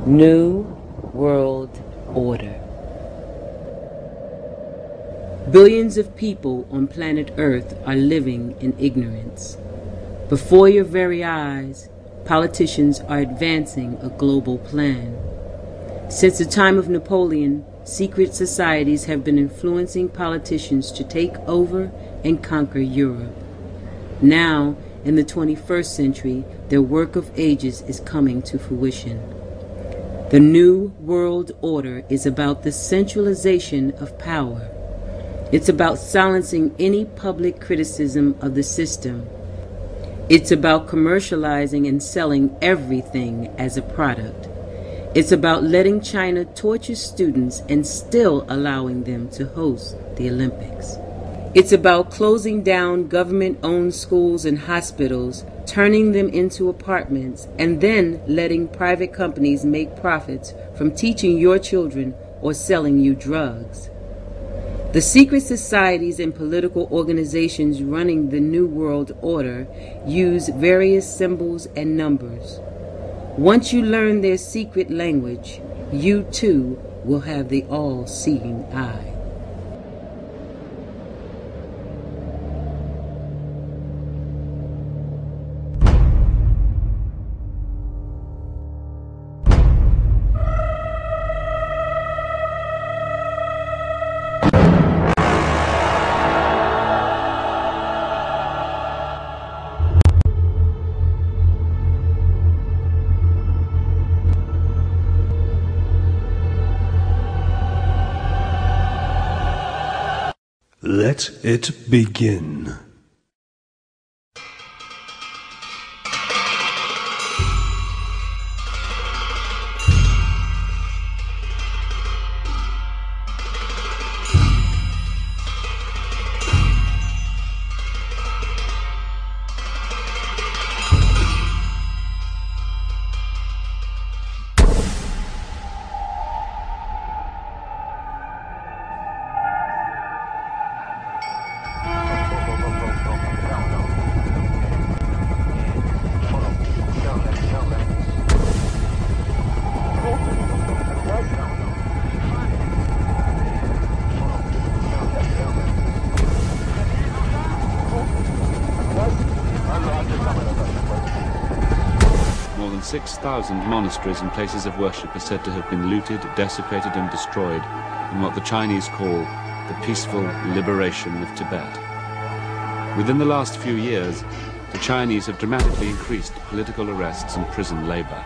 New World Order. Billions of people on planet Earth are living in ignorance. Before your very eyes, politicians are advancing a global plan. Since the time of Napoleon, secret societies have been influencing politicians to take over and conquer Europe. Now, in the 21st century, their work of ages is coming to fruition. The New World Order is about the centralization of power. It's about silencing any public criticism of the system. It's about commercializing and selling everything as a product. It's about letting China torture students and still allowing them to host the Olympics. It's about closing down government-owned schools and hospitals, turning them into apartments, and then letting private companies make profits from teaching your children or selling you drugs. The secret societies and political organizations running the New World Order use various symbols and numbers. Once you learn their secret language, you too will have the all-seeing eye. Let it begin. More than 6,000 monasteries and places of worship are said to have been looted, desecrated and destroyed in what the Chinese call the peaceful liberation of Tibet. Within the last few years, the Chinese have dramatically increased political arrests and prison labor.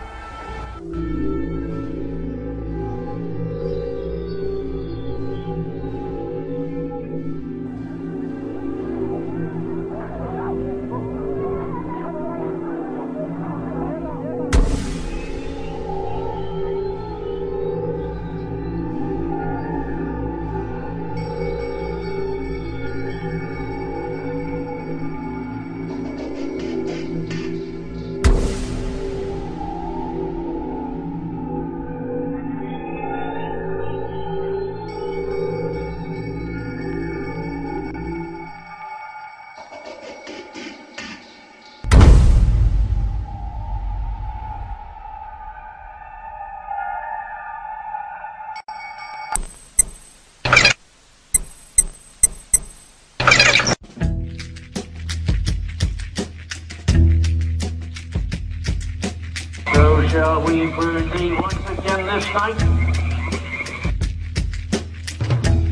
Shall we proceed once again this night?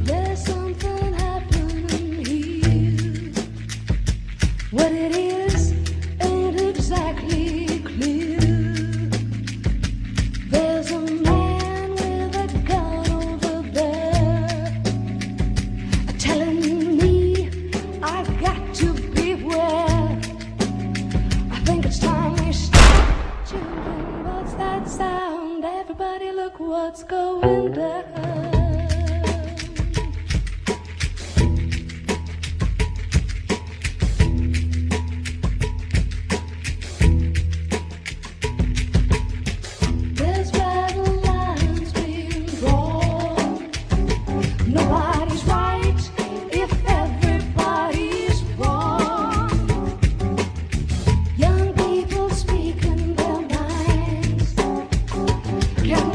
There's something happening here. What it is ain't exactly clear. There's a man with a gun over there telling me I've got to beware. I think it's time we stop. Children, what's that sound? Everybody look what's going down. There's battle lines being drawn. Nobody's right if everybody's wrong. Young people speaking their minds. Can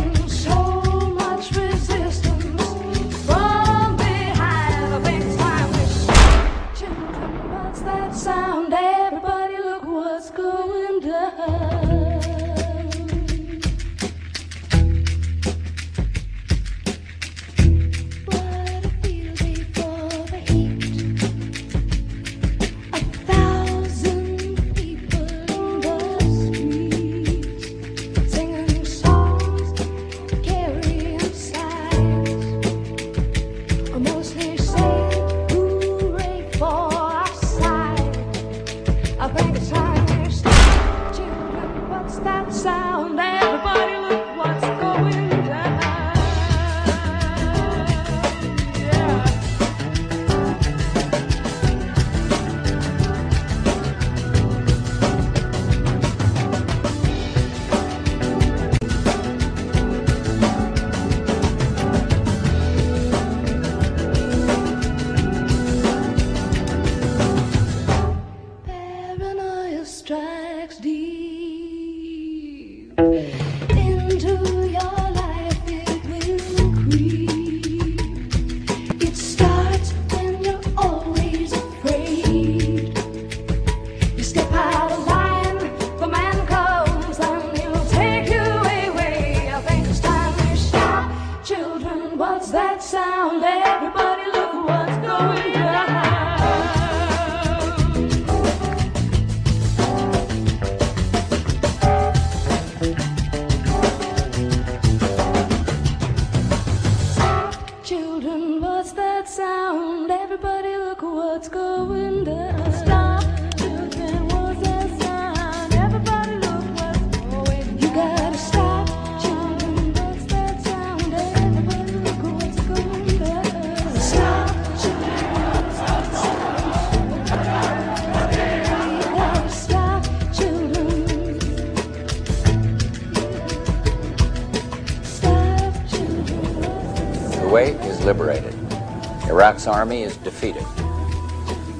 Iraq's army is defeated.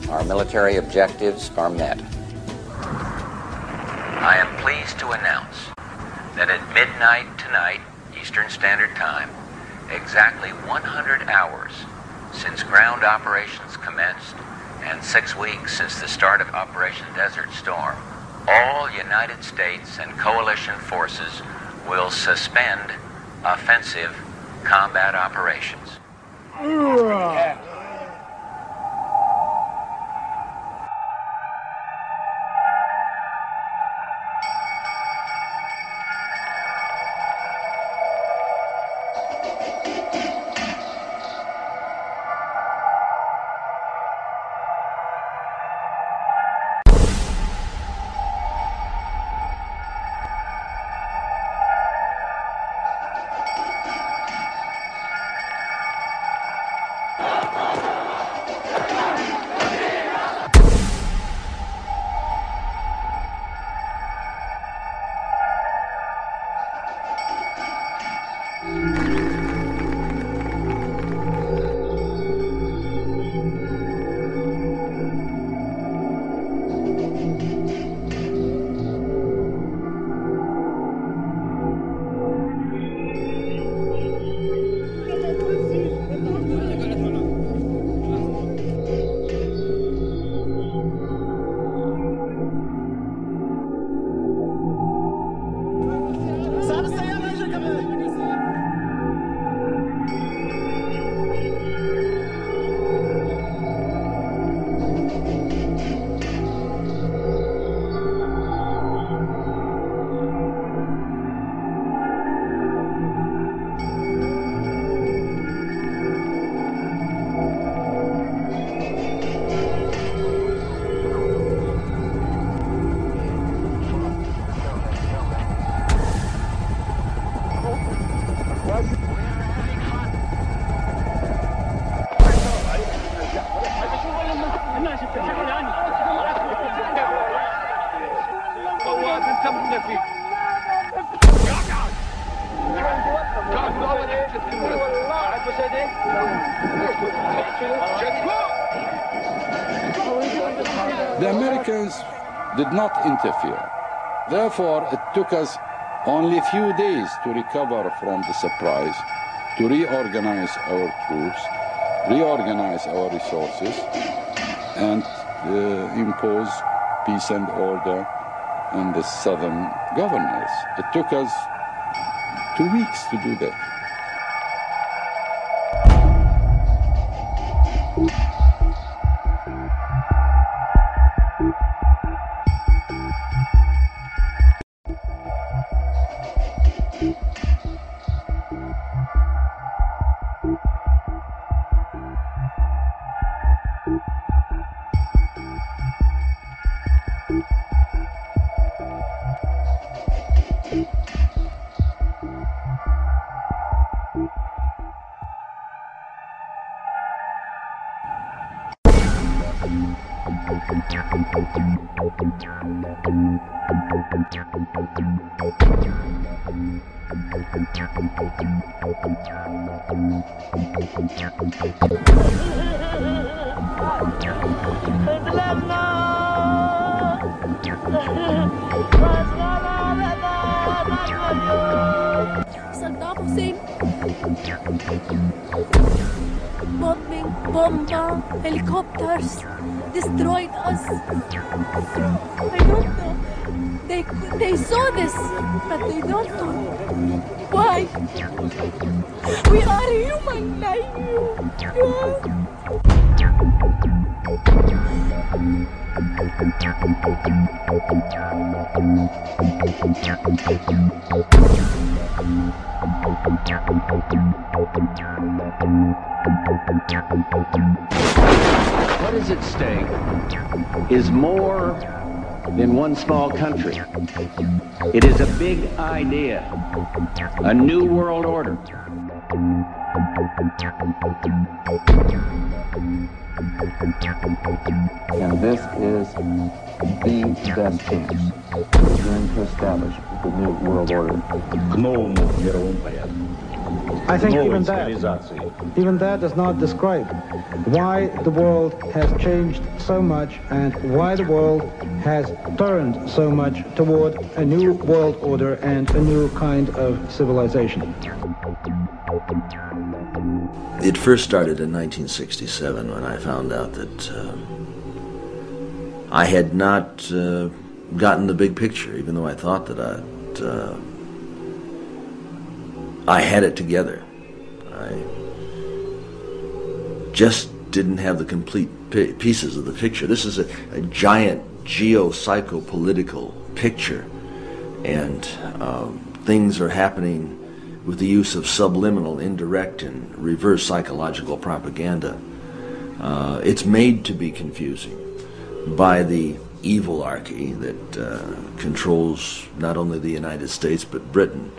Our military objectives are met. I am pleased to announce that at midnight tonight, Eastern Standard Time, exactly 100 hours since ground operations commenced and 6 weeks since the start of Operation Desert Storm, all United States and coalition forces will suspend offensive combat operations. The Americans did not interfere. Therefore, it took us only a few days to recover from the surprise, to reorganize our troops, reorganize our resources, and impose peace and order and the southern governors. It took us 2 weeks to do that. Saddam Hussein, bombing, bomba, helicopters destroyed us. I don't know. They saw this, but they don't know why. We are human like you. What is at stake is more than one small country. It is a big idea, a new world order. And this is the best chance to begin to establish the new world order. I think even that does not describe why the world has changed so much and why the world has turned so much toward a new world order and a new kind of civilization. It first started in 1967 when I found out that I had not gotten the big picture, even though I thought that I had it together. I just didn't have the complete pieces of the picture. This is a giant geo-psycho-political picture, and things are happening with the use of subliminal, indirect, and reverse psychological propaganda. It's made to be confusing by the evilarchy that controls not only the United States but Britain.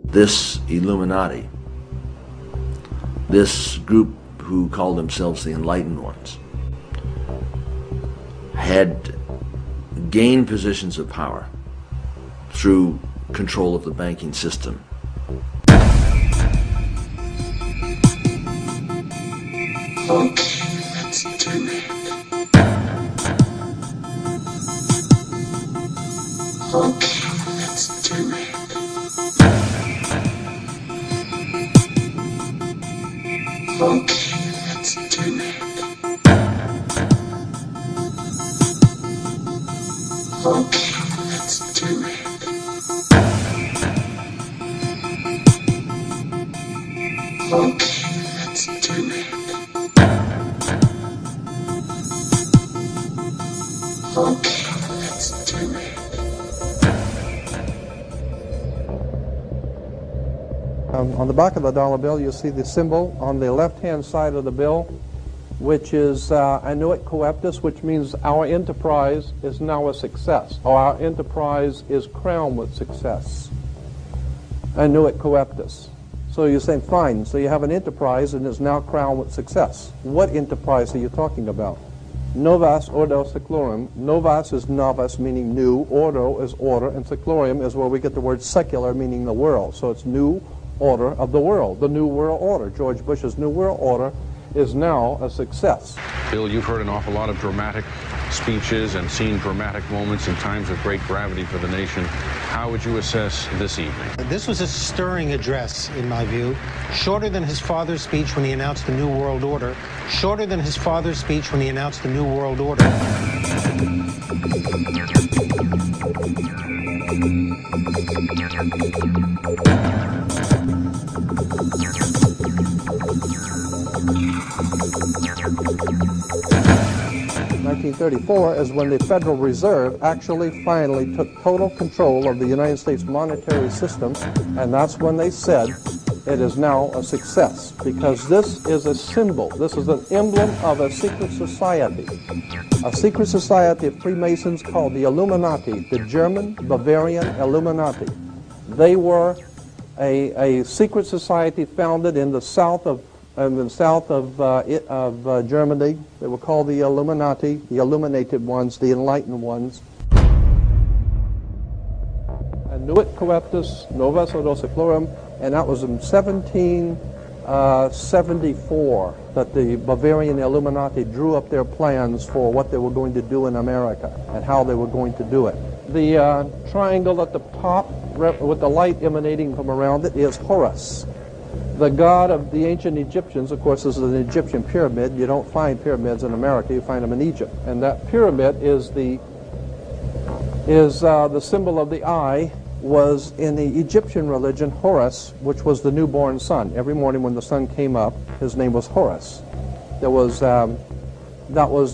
This Illuminati, this group who call themselves the Enlightened Ones, had gained positions of power through control of the banking system. Okay, let's do it. Okay, let's do it. Okay, let's do it. Okay, let's do it. Okay, let's do it. Okay, let's do it. On the back of the dollar bill, you'll see the symbol on the left-hand side of the bill, which is annuit coeptus, which means our enterprise is now a success, or our enterprise is crowned with success. Annuit coeptus. So you're saying, fine, so you have an enterprise and is now crowned with success. What enterprise are you talking about? Novas ordo seclorum. Novas is novus, meaning new. Ordo is order, and seclorum is where we get the word secular, meaning the world. So it's new order of the world, the new world order. George Bush's new world order is now a success. Bill, you've heard an awful lot of dramatic speeches and seen dramatic moments in times of great gravity for the nation. How would you assess this evening? This was a stirring address, in my view, shorter than his father's speech when he announced the New World Order, shorter than his father's speech when he announced the New World Order. 1934 is when the Federal Reserve actually finally took total control of the United States monetary system, and that's when they said it is now a success, because this is a symbol, this is an emblem of a secret society of Freemasons called the Illuminati, the German Bavarian Illuminati. They were a secret society founded in the south of Germany. They were called the Illuminati, the illuminated ones, the enlightened ones. Nuit coeptis novus odosiflorum, and that was in 1774 that the Bavarian Illuminati drew up their plans for what they were going to do in America and how they were going to do it. The triangle at the top with the light emanating from around it is Horus, the god of the ancient Egyptians. Of course, this is an Egyptian pyramid. You don't find pyramids in America, you find them in Egypt. And that pyramid is the symbol of the eye, was in the Egyptian religion Horus, which was the newborn sun. Every morning when the sun came up, his name was Horus. That was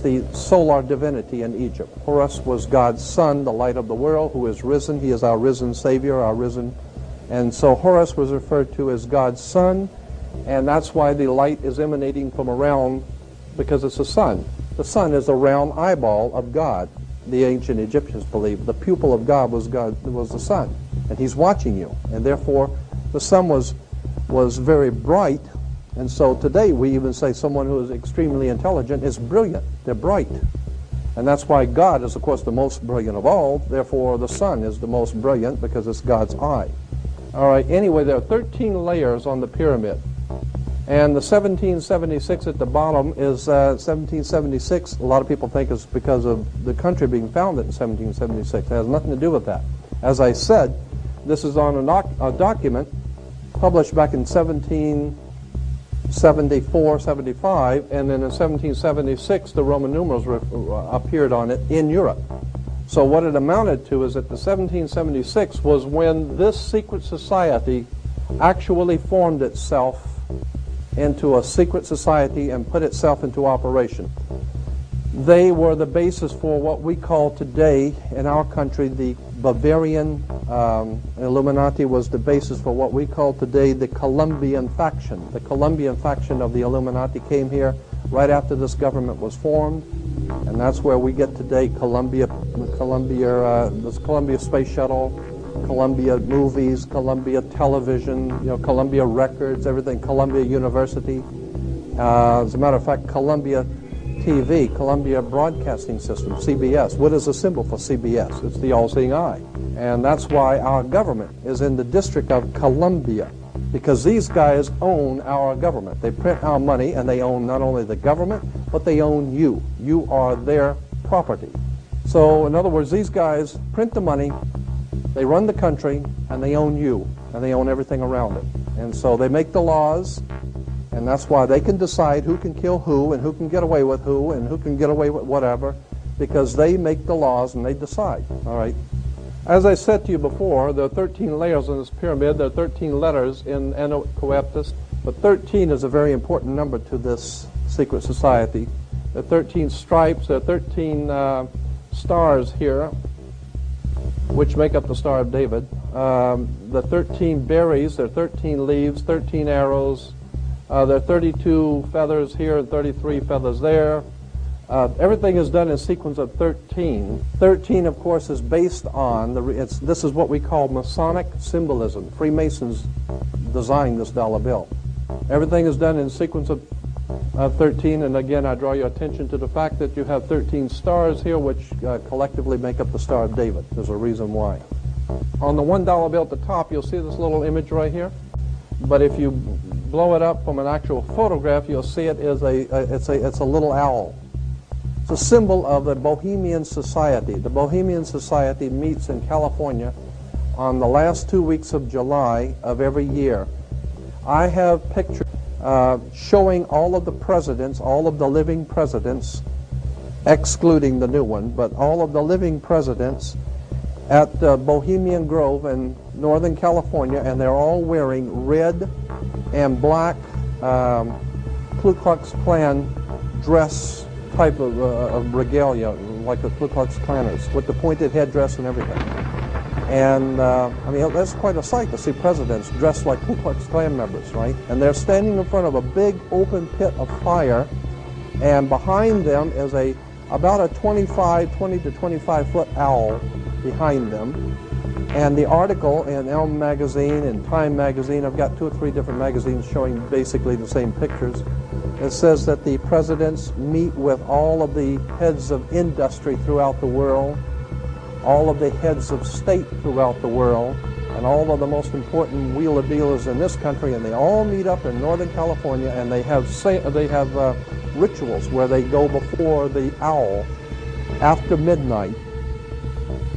the solar divinity in Egypt. Horus was God's son, the light of the world, who is risen. He is our risen Savior, our risen. And so Horus was referred to as God's son, and that's why the light is emanating from around, because it's the sun. The sun is a round eyeball of God. The ancient Egyptians believed the pupil of God was the sun, and he's watching you, and therefore the sun was very bright. And so today we even say someone who is extremely intelligent is brilliant. They're bright, and that's why God is, of course, the most brilliant of all. Therefore the sun is the most brilliant, because it's God's eye. All right, anyway, there are 13 layers on the pyramid. And the 1776 at the bottom is 1776. A lot of people think it's because of the country being founded in 1776. It has nothing to do with that. As I said, this is on a document published back in 1774, 75, and then in 1776 the Roman numerals appeared on it in Europe. So what it amounted to is that the 1776 was when this secret society actually formed itself into a secret society and put itself into operation. They were the basis for what we call today in our country the Bavarian Illuminati was the basis for what we call today the Colombian faction. The Colombian faction of the Illuminati came here right after this government was formed, and that's where we get today Columbia Space Shuttle, Columbia Movies, Columbia Television, Columbia Records, everything, Columbia University. As a matter of fact, Columbia TV, Columbia Broadcasting System, CBS. What is the symbol for CBS? It's the all-seeing eye. And that's why our government is in the District of Columbia, because these guys own our government. They print our money, and they own not only the government, but they own you. You are their property. So, in other words, these guys print the money, they run the country, and they own you, and they own everything around it. And so they make the laws, and that's why they can decide who can kill who, and who can get away with who, and who can get away with whatever, because they make the laws and they decide. All right. As I said to you before, there are 13 layers in this pyramid. There are 13 letters in Nuit coeptis, but 13 is a very important number to this secret society. There are 13 stripes. There are 13 stars here, which make up the Star of David. The 13 berries, there are 13 leaves, 13 arrows. There are 32 feathers here and 33 feathers there. Everything is done in sequence of 13. 13, of course, is based on, this is what we call Masonic symbolism. Freemasons designed this dollar bill. Everything is done in sequence of 13, and again, I draw your attention to the fact that you have 13 stars here, which collectively make up the Star of David. There's a reason why. On the $1 bill at the top, you'll see this little image right here. But if you blow it up from an actual photograph, you'll see it is it's a little owl. It's a symbol of the Bohemian Society. The Bohemian Society meets in California on the last 2 weeks of July of every year. I have pictures showing all of the presidents, all of the living presidents, excluding the new one, but all of the living presidents at Bohemian Grove in Northern California, and they're all wearing red and black Ku Klux Klan dress type of regalia, like the Ku Klux Klanners, with the pointed headdress and everything. And I mean, that's quite a sight to see presidents dressed like Ku Klux Klan members, right? And they're standing in front of a big open pit of fire, and behind them is about a 20 to 25 foot owl behind them. And the article in Elm magazine and Time magazine, I've got 2 or 3 different magazines showing basically the same pictures. It says that the presidents meet with all of the heads of industry throughout the world, all of the heads of state throughout the world, and all of the most important wheeler dealers in this country, and they all meet up in Northern California, and they have rituals where they go before the owl after midnight.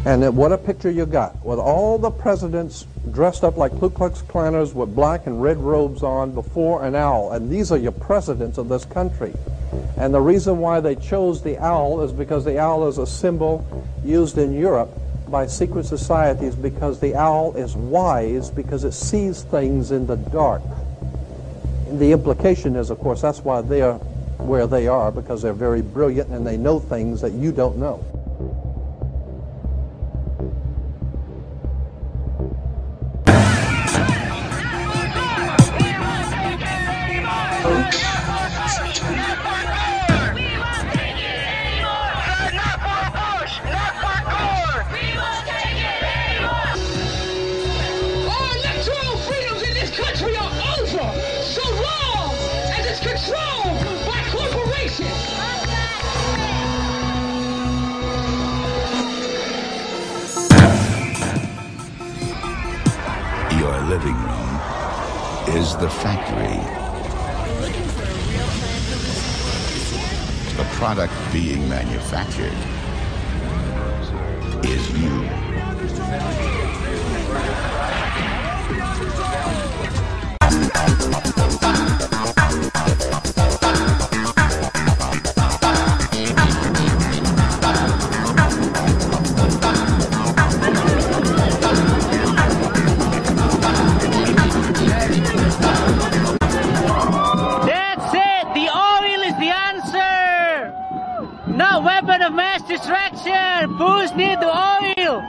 And what a picture you got, with all the presidents dressed up like Ku Klux Klanners with black and red robes on before an owl. And these are your presidents of this country. And the reason why they chose the owl is because the owl is a symbol used in Europe by secret societies, because the owl is wise, because it sees things in the dark. And the implication is, of course, that's why they are where they are, because they're very brilliant and they know things that you don't know. Living room is the factory. The product being manufactured is you. Weapon of mass destruction! Fools need the oil!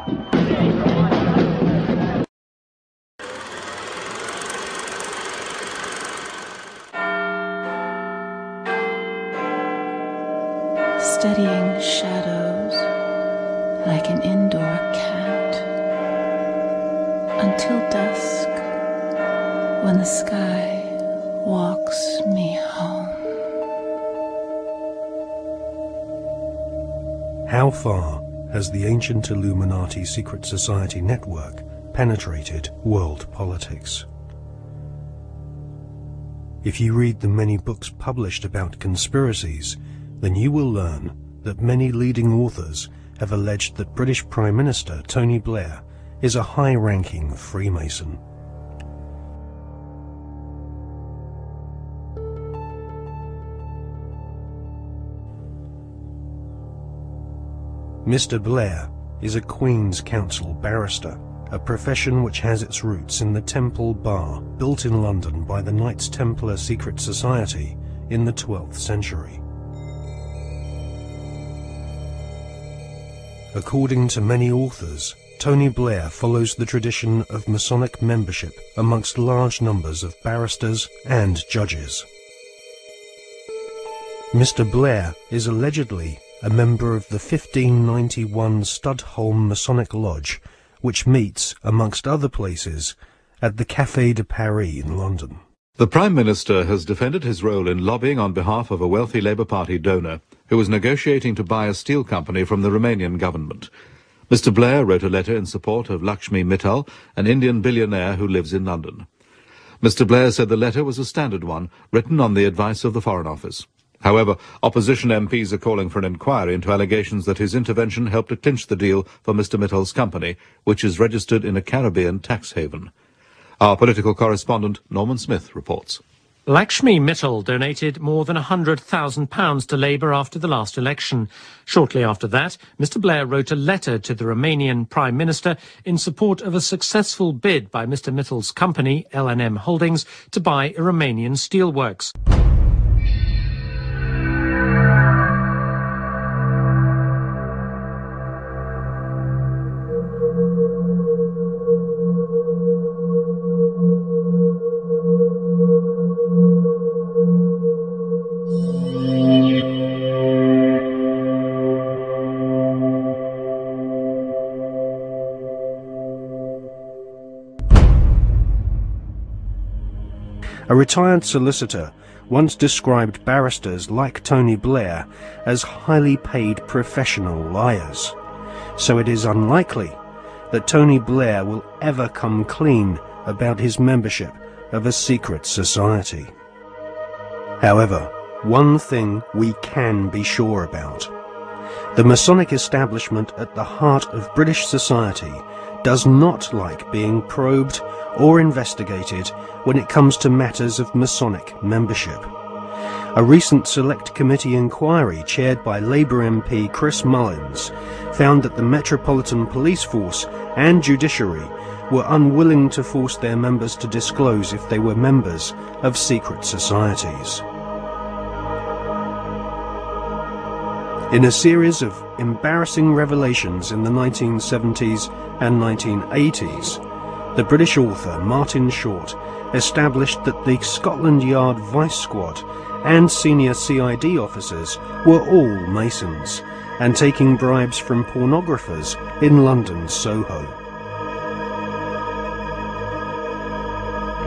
Studying shadows like an indoor cat until dusk, when the sky walks me home. How far has the ancient Illuminati secret society network penetrated world politics? If you read the many books published about conspiracies, then you will learn that many leading authors have alleged that British Prime Minister Tony Blair is a high-ranking Freemason. Mr. Blair is a Queen's Counsel barrister, a profession which has its roots in the Temple Bar, built in London by the Knights Templar secret society in the 12th century. According to many authors, Tony Blair follows the tradition of Masonic membership amongst large numbers of barristers and judges. Mr. Blair is allegedly a member of the 1591 Studholme Masonic Lodge, which meets, amongst other places, at the Café de Paris in London. The Prime Minister has defended his role in lobbying on behalf of a wealthy Labour Party donor who was negotiating to buy a steel company from the Romanian government. Mr. Blair wrote a letter in support of Lakshmi Mittal, an Indian billionaire who lives in London. Mr. Blair said the letter was a standard one, written on the advice of the Foreign Office. However, opposition MPs are calling for an inquiry into allegations that his intervention helped to clinch the deal for Mr. Mittal's company, which is registered in a Caribbean tax haven. Our political correspondent, Norman Smith, reports. Lakshmi Mittal donated more than £100,000 to Labour after the last election. Shortly after that, Mr. Blair wrote a letter to the Romanian Prime Minister in support of a successful bid by Mr. Mittal's company, L&M Holdings, to buy a Romanian steelworks. A retired solicitor once described barristers like Tony Blair as highly paid professional liars. So it is unlikely that Tony Blair will ever come clean about his membership of a secret society. However, one thing we can be sure about. The Masonic establishment at the heart of British society does not like being probed or investigated when it comes to matters of Masonic membership. A recent Select Committee inquiry chaired by Labour MP Chris Mullins found that the Metropolitan Police Force and Judiciary were unwilling to force their members to disclose if they were members of secret societies. In a series of embarrassing revelations in the 1970s and 1980s, the British author Martin Short established that the Scotland Yard Vice Squad and senior CID officers were all Masons and taking bribes from pornographers in London's Soho.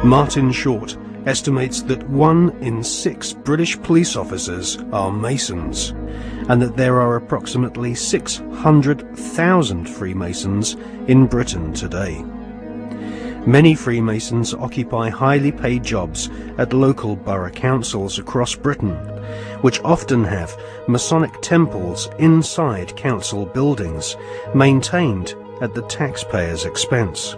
Martin Short estimates that 1 in 6 British police officers are Masons, and that there are approximately 600,000 Freemasons in Britain today. Many Freemasons occupy highly paid jobs at local borough councils across Britain, which often have Masonic temples inside council buildings, maintained at the taxpayer's expense.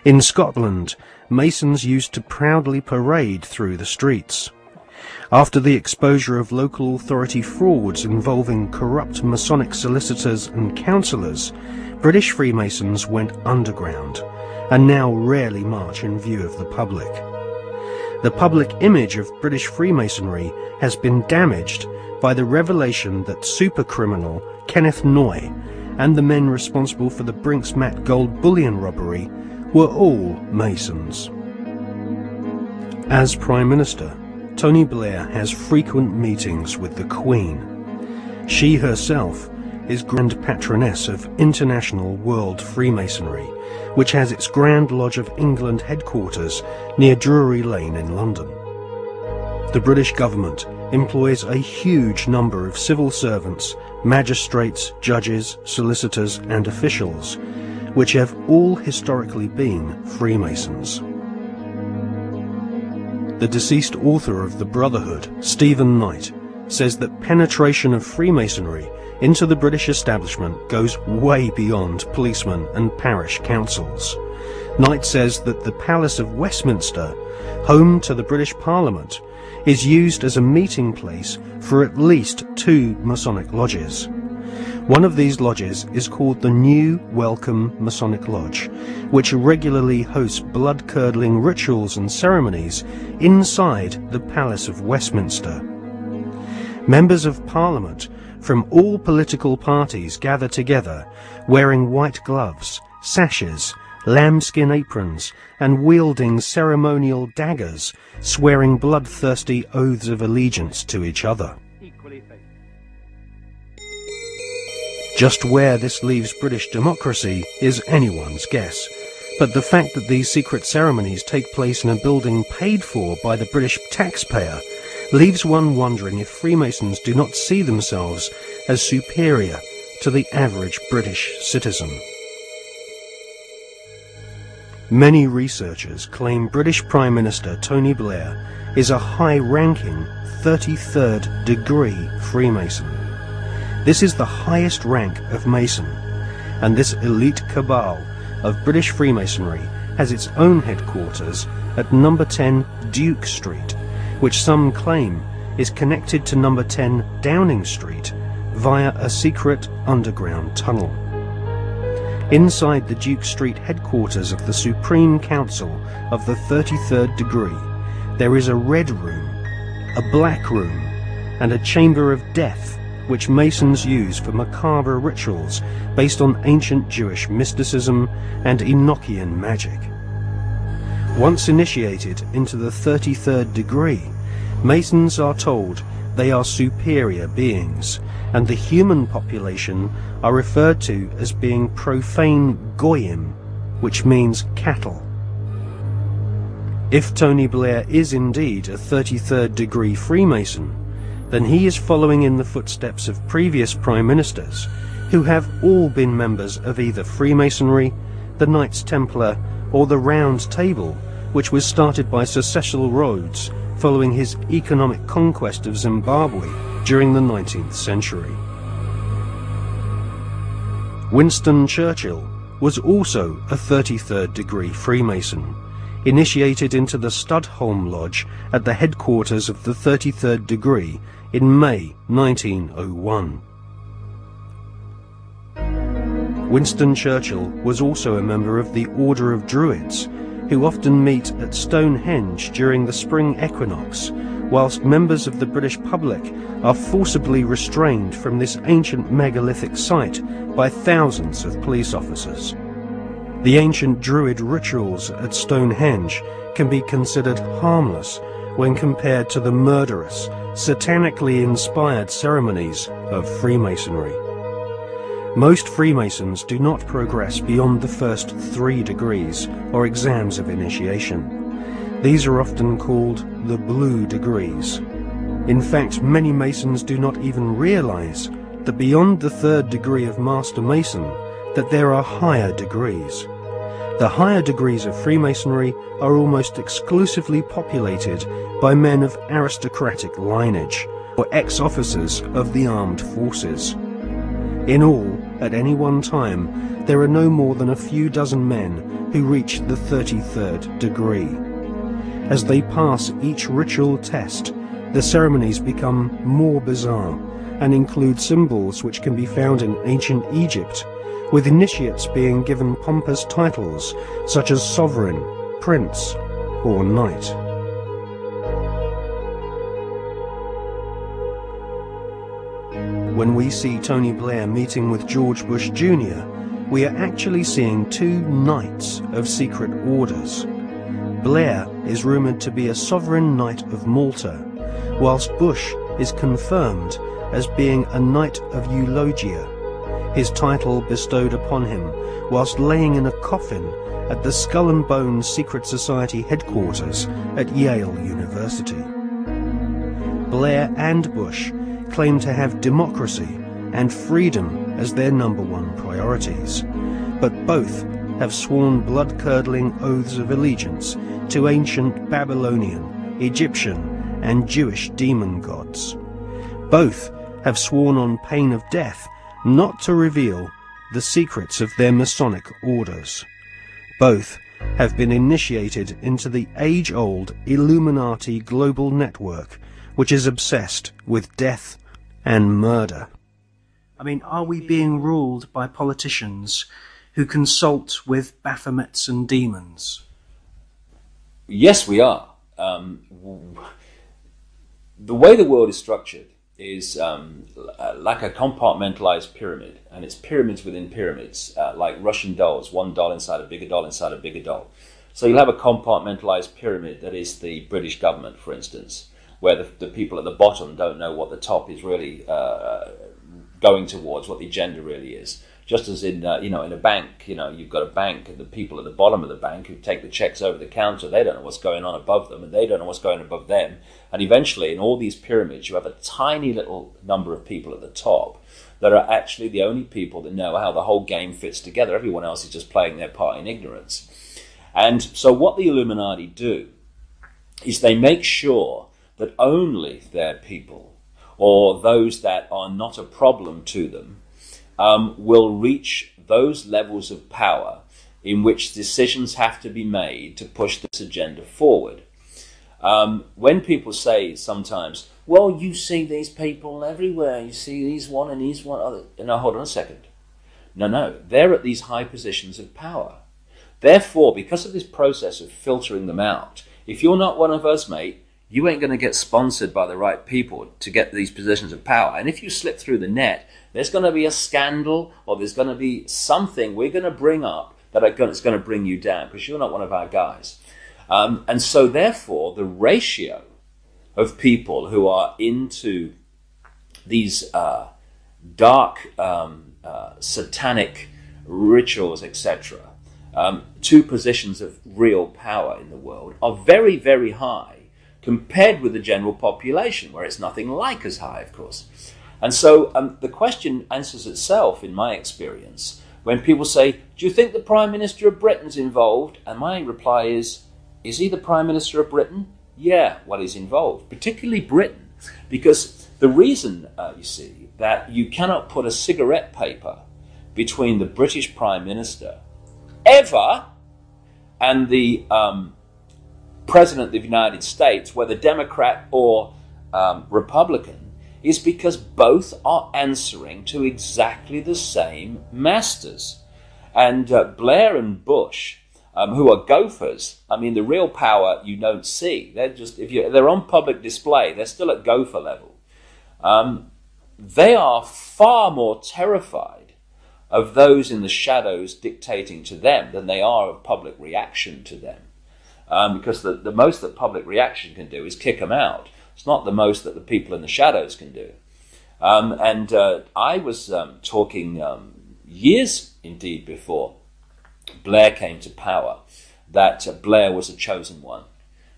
In Scotland, Masons used to proudly parade through the streets. After the exposure of local authority frauds involving corrupt Masonic solicitors and councillors, British Freemasons went underground and now rarely march in view of the public. The public image of British Freemasonry has been damaged by the revelation that supercriminal Kenneth Noye and the men responsible for the Brinks-Mat gold bullion robbery were all Masons. As Prime Minister, Tony Blair has frequent meetings with the Queen. She herself is Grand Patroness of International World Freemasonry, which has its Grand Lodge of England headquarters near Drury Lane in London. The British government employs a huge number of civil servants, magistrates, judges, solicitors and officials, which have all historically been Freemasons. The deceased author of The Brotherhood, Stephen Knight, says that penetration of Freemasonry into the British establishment goes way beyond policemen and parish councils. Knight says that the Palace of Westminster, home to the British Parliament, is used as a meeting place for at least 2 Masonic lodges. One of these lodges is called the New Welcome Masonic Lodge, which regularly hosts blood-curdling rituals and ceremonies inside the Palace of Westminster. Members of Parliament from all political parties gather together, wearing white gloves, sashes, lambskin aprons, and wielding ceremonial daggers, swearing bloodthirsty oaths of allegiance to each other. Just where this leaves British democracy is anyone's guess, but the fact that these secret ceremonies take place in a building paid for by the British taxpayer leaves one wondering if Freemasons do not see themselves as superior to the average British citizen. Many researchers claim British Prime Minister Tony Blair is a high-ranking 33rd degree Freemason. This is the highest rank of Mason, and this elite cabal of British Freemasonry has its own headquarters at number 10 Duke Street, which some claim is connected to number 10 Downing Street via a secret underground tunnel. Inside the Duke Street headquarters of the Supreme Council of the 33rd degree, there is a red room, a black room, and a chamber of death which Masons use for macabre rituals based on ancient Jewish mysticism and Enochian magic. Once initiated into the 33rd degree, Masons are told they are superior beings, and the human population are referred to as being profane goyim, which means cattle. If Tony Blair is indeed a 33rd degree Freemason, then he is following in the footsteps of previous Prime Ministers, who have all been members of either Freemasonry, the Knights Templar, or the Round Table, which was started by Sir Cecil Rhodes following his economic conquest of Zimbabwe during the 19th century. Winston Churchill was also a 33rd degree Freemason, initiated into the Studholme Lodge at the headquarters of the 33rd degree in May 1901. Winston Churchill was also a member of the Order of Druids, who often meet at Stonehenge during the spring equinox, whilst members of the British public are forcibly restrained from this ancient megalithic site by thousands of police officers. The ancient Druid rituals at Stonehenge can be considered harmless when compared to the murderous, satanically inspired ceremonies of Freemasonry. Most Freemasons do not progress beyond the first 3 degrees or exams of initiation. These are often called the blue degrees. In fact, many Masons do not even realize that beyond the 3rd degree of Master Mason, that there are higher degrees. The higher degrees of Freemasonry are almost exclusively populated by men of aristocratic lineage, or ex-officers of the armed forces. In all, at any one time, there are no more than a few dozen men who reach the 33rd degree. As they pass each ritual test, the ceremonies become more bizarre and include symbols which can be found in ancient Egypt, with initiates being given pompous titles such as sovereign, prince, or knight. When we see Tony Blair meeting with George Bush Jr., we are actually seeing 2 knights of secret orders. Blair is rumoured to be a sovereign knight of Malta, whilst Bush is confirmed as being a knight of Eulogia, his title bestowed upon him whilst laying in a coffin at the Skull and Bones Secret Society headquarters at Yale University. Blair and Bush claim to have democracy and freedom as their #1 priorities, but both have sworn blood-curdling oaths of allegiance to ancient Babylonian, Egyptian, and Jewish demon gods. Both have sworn on pain of death not to reveal the secrets of their Masonic orders. Both have been initiated into the age-old Illuminati global network, which is obsessed with death and murder. I mean, are we being ruled by politicians who consult with Baphomets and demons? Yes, we are. The way the world is structured is like a compartmentalized pyramid, and it's pyramids within pyramids, like Russian dolls, one doll inside a bigger doll inside a bigger doll. So you'll have a compartmentalized pyramid that is the British government, for instance, where the people at the bottom don't know what the top is really going towards, what the agenda really is. Just as in in a bank, you've got a bank, and the people at the bottom of the bank who take the checks over the counter, they don't know what's going on above them, and they don't know what's going on above them. And eventually, in all these pyramids, you have a tiny little number of people at the top that are actually the only people that know how the whole game fits together. Everyone else is just playing their part in ignorance. And so what the Illuminati do is they make sure that only their people, or those that are not a problem to them, will reach those levels of power in which decisions have to be made to push this agenda forward. When people say sometimes, well, you see these people everywhere, you see these one and these one other. No, hold on a second. No, they're at these high positions of power. Therefore, because of this process of filtering them out, if you're not one of us, mate, you ain't going to get sponsored by the right people to get these positions of power. And if you slip through the net, there's going to be a scandal, or there's going to be something we're going to bring up that's going to bring you down because you're not one of our guys. And so therefore, the ratio of people who are into these dark satanic rituals, etc., to positions of real power in the world are very, very high compared with the general population, where it's nothing like as high, of course. And so the question answers itself, in my experience, when people say, do you think the Prime Minister of Britain's involved? And my reply is he the Prime Minister of Britain? Yeah, well, he's involved, particularly Britain, because the reason, you see, that you cannot put a cigarette paper between the British Prime Minister ever and the President of the United States, whether Democrat or Republican, is because both are answering to exactly the same masters. And Blair and Bush, who are gophers, I mean, the real power you don't see. They're just, they're on public display, they're still at gopher level. They are far more terrified of those in the shadows dictating to them than they are of public reaction to them. Because the most that public reaction can do is kick them out. It's not the most that the people in the shadows can do. And I was talking years indeed before Blair came to power, that Blair was a chosen one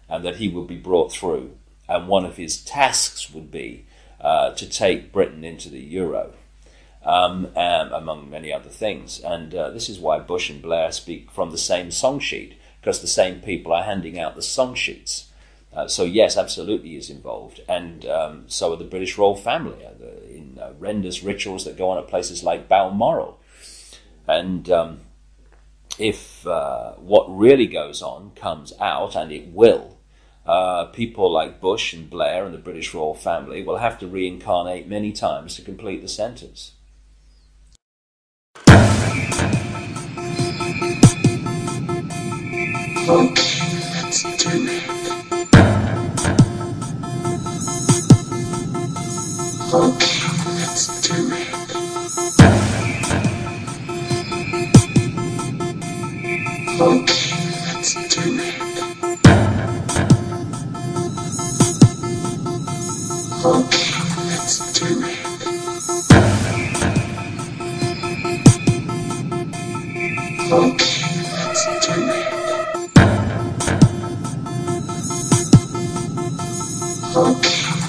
and that he would be brought through. And one of his tasks would be to take Britain into the euro, among many other things. And this is why Bush and Blair speak from the same song sheet, because the same people are handing out the song sheets. So yes, absolutely he is involved. And so are the British royal family in horrendous rituals that go on at places like Balmoral. And if what really goes on comes out, and it will, people like Bush and Blair and the British royal family will have to reincarnate many times to complete the sentence. Let's do it. Let's do it. Let's do it. Let's do it. Let's do it.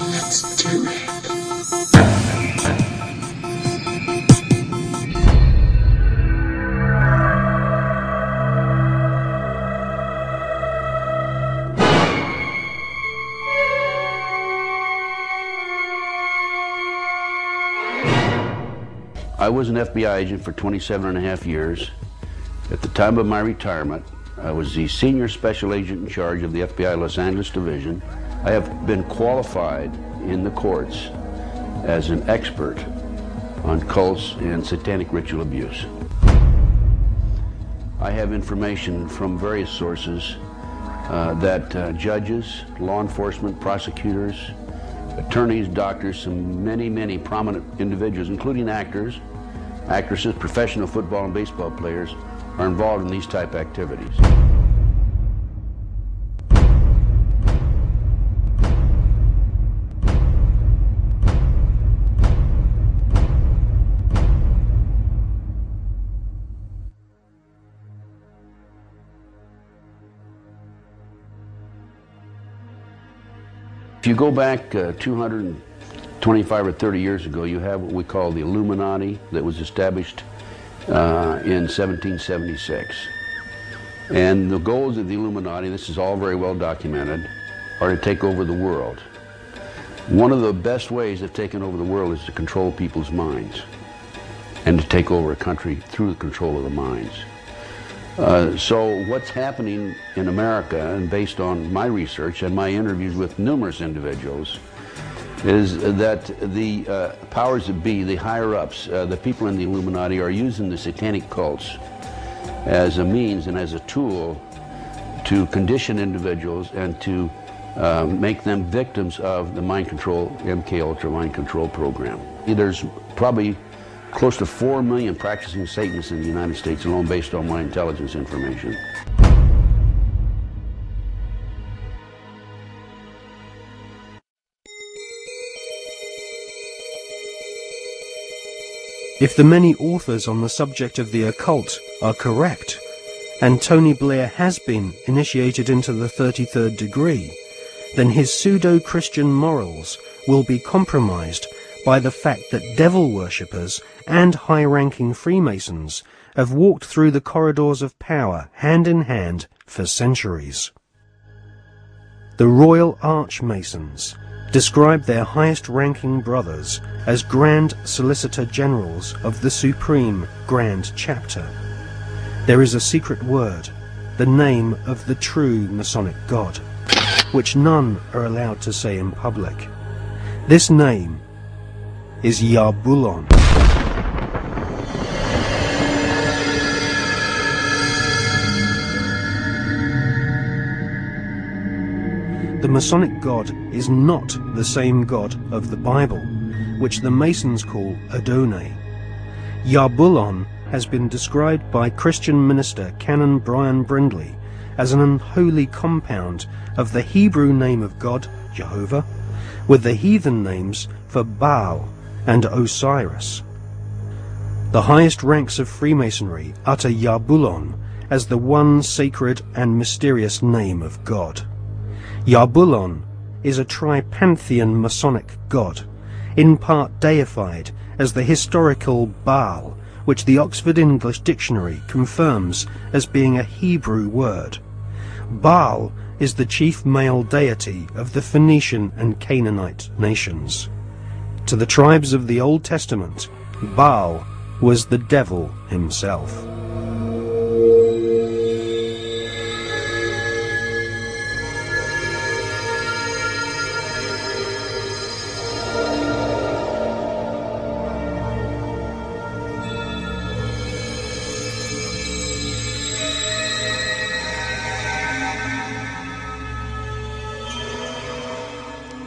Let's do it. I was an FBI agent for 27.5 years. At the time of my retirement, I was the senior special agent in charge of the FBI Los Angeles Division. I have been qualified in the courts as an expert on cults and satanic ritual abuse. I have information from various sources that judges, law enforcement, prosecutors, attorneys, doctors, some many prominent individuals, including actors, actresses, professional football and baseball players, are involved in these type activities. If you go back 225 or 30 years ago, you have what we call the Illuminati that was established in 1776. And the goals of the Illuminati, this is all very well documented, are to take over the world. One of the best ways of taking over the world is to control people's minds and to take over a country through the control of the minds. So what's happening in America, and based on my research and my interviews with numerous individuals, is that the powers that be, the higher-ups, the people in the Illuminati, are using the satanic cults as a means and as a tool to condition individuals and to make them victims of the mind control, MK Ultra mind control program. There's probably close to 4 million practicing Satanists in the United States alone, based on my intelligence information. If the many authors on the subject of the occult are correct, and Tony Blair has been initiated into the 33rd degree, then his pseudo-Christian morals will be compromised by the fact that devil worshippers and high-ranking Freemasons have walked through the corridors of power hand in hand for centuries. The Royal Archmasons describe their highest-ranking brothers as Grand Solicitor Generals of the Supreme Grand Chapter. There is a secret word, the name of the true Masonic God, which none are allowed to say in public. This name is Yarbulon. The Masonic God is not the same God of the Bible, which the Masons call Adonai. Yarbulon has been described by Christian minister Canon Brian Brindley as an unholy compound of the Hebrew name of God, Jehovah, with the heathen names for Baal and Osiris. The highest ranks of Freemasonry utter Yarbulon as the one sacred and mysterious name of God. Yarbulon is a tripantheon Masonic god, in part deified as the historical Baal, which the Oxford English Dictionary confirms as being a Hebrew word. Baal is the chief male deity of the Phoenician and Canaanite nations. To the tribes of the Old Testament, Baal was the devil himself.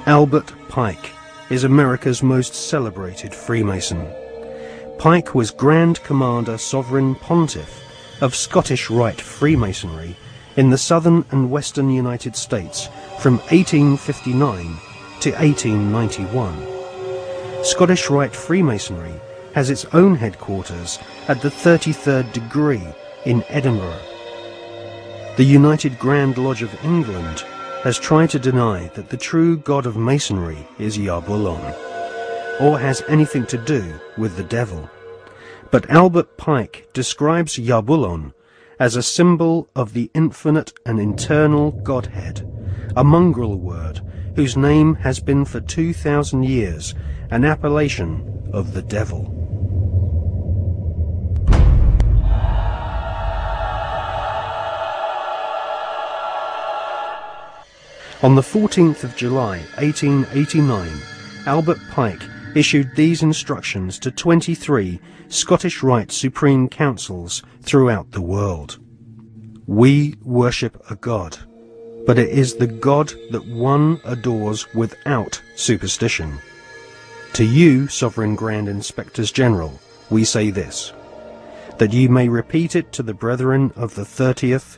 Albert Pike is America's most celebrated Freemason. Pike was Grand Commander Sovereign Pontiff of Scottish Rite Freemasonry in the southern and western United States from 1859 to 1891. Scottish Rite Freemasonry has its own headquarters at the 33rd degree in Edinburgh. The United Grand Lodge of England has tried to deny that the true god of Masonry is Yarbulon, or has anything to do with the devil. But Albert Pike describes Yarbulon as a symbol of the infinite and eternal Godhead, a mongrel word whose name has been for 2,000 years an appellation of the devil. On the 14th of July 1889, Albert Pike issued these instructions to 23 Scottish Rite Supreme Councils throughout the world. We worship a God, but it is the God that one adores without superstition. To you, Sovereign Grand Inspectors General, we say this, that you may repeat it to the brethren of the 30th,